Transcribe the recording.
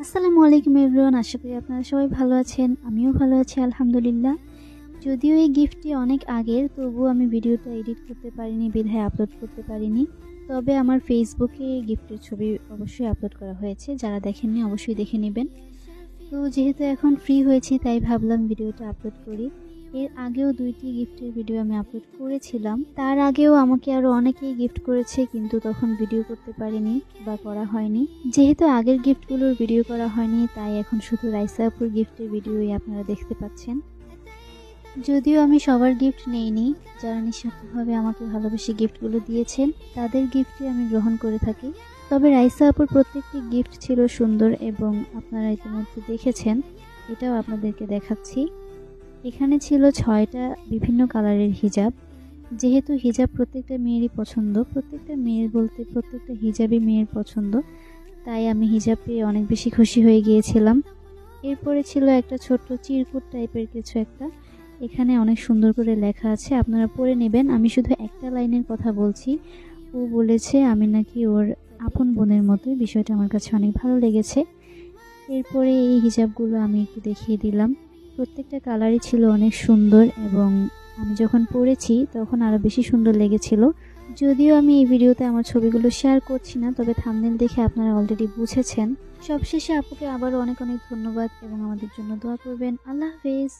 আসসালামু আলাইকুম এভরিওয়ান, আশা করি আপনারা সবাই ভালো আছেন। আমিও ভালো আছি আলহামদুলিল্লাহ। যদিও এই গিফটটি অনেক আগের, তবুও আমি ভিডিওটা এডিট করতে পারিনি বিধায় আপলোড করতে পারিনি। তবে আমার ফেসবুকে গিফটের ছবি অবশ্যই আপলোড করা হয়েছে, যারা দেখেননি অবশ্যই দেখে নেবেন। তো যেহেতু এখন ফ্রি হয়েছি তাই ভাবলাম ভিডিওটা আপলোড করি। এর আগেও 2টি গিফটের ভিডিও আমি আপলোড করেছিলাম। তার আগেও আমাকে আরও অনেকেই গিফট করেছে, কিন্তু তখন ভিডিও করতে পারিনি বা করা হয়নি। যেহেতু আগের গিফটগুলোর ভিডিও করা হয়নি তাই এখন শুধু রাইসা আপুর গিফটের ভিডিওই আপনারা দেখতে পাচ্ছেন। যদিও আমি সবার গিফট নেইনি, যারা নিঃস্বার্থভাবে আমাকে ভালোবেসে গিফটগুলো দিয়েছেন তাদের গিফটই আমি গ্রহণ করে থাকি। তবে রাইসা আপুর প্রত্যেকটি গিফট ছিল সুন্দর এবং আপনারা ইতিমধ্যে দেখেছেন, এটাও আপনাদেরকে দেখাচ্ছি। এখানে ছিল 6টা বিভিন্ন কালারের হিজাব। যেহেতু হিজাব প্রত্যেকটা মেয়েরই পছন্দ, প্রত্যেকটা মেয়ের বলতে প্রত্যেকটা হিজাবই মেয়ের পছন্দ, তাই আমি হিজাব পেয়ে অনেক বেশি খুশি হয়ে গিয়েছিলাম। এরপরে ছিল একটা ছোট্ট চিরকুট টাইপের কিছু একটা, এখানে অনেক সুন্দর করে লেখা আছে, আপনারা পড়ে নেবেন। আমি শুধু একটা লাইনের কথা বলছি। ও বলেছে আমি নাকি ওর আপন বোনের মতোই, বিষয়টা আমার কাছে অনেক ভালো লেগেছে। এরপরে এই হিজাবগুলো আমি একটু দেখিয়ে দিলাম। প্রত্যেকটা কালারই ছিল অনেক সুন্দর এবং আমি যখন পরেছি তখন আরও বেশি সুন্দর লেগেছিল। যদিও আমি এই ভিডিওতে আমার ছবিগুলো শেয়ার করছি না, তবে থাম্বনেল দেখে আপনারা অলরেডি বুঝেছেন। সবশেষে আপুকে আবারও অনেক অনেক ধন্যবাদ এবং আমাদের জন্য দোয়া করবেন। আল্লাহ হাফেজ।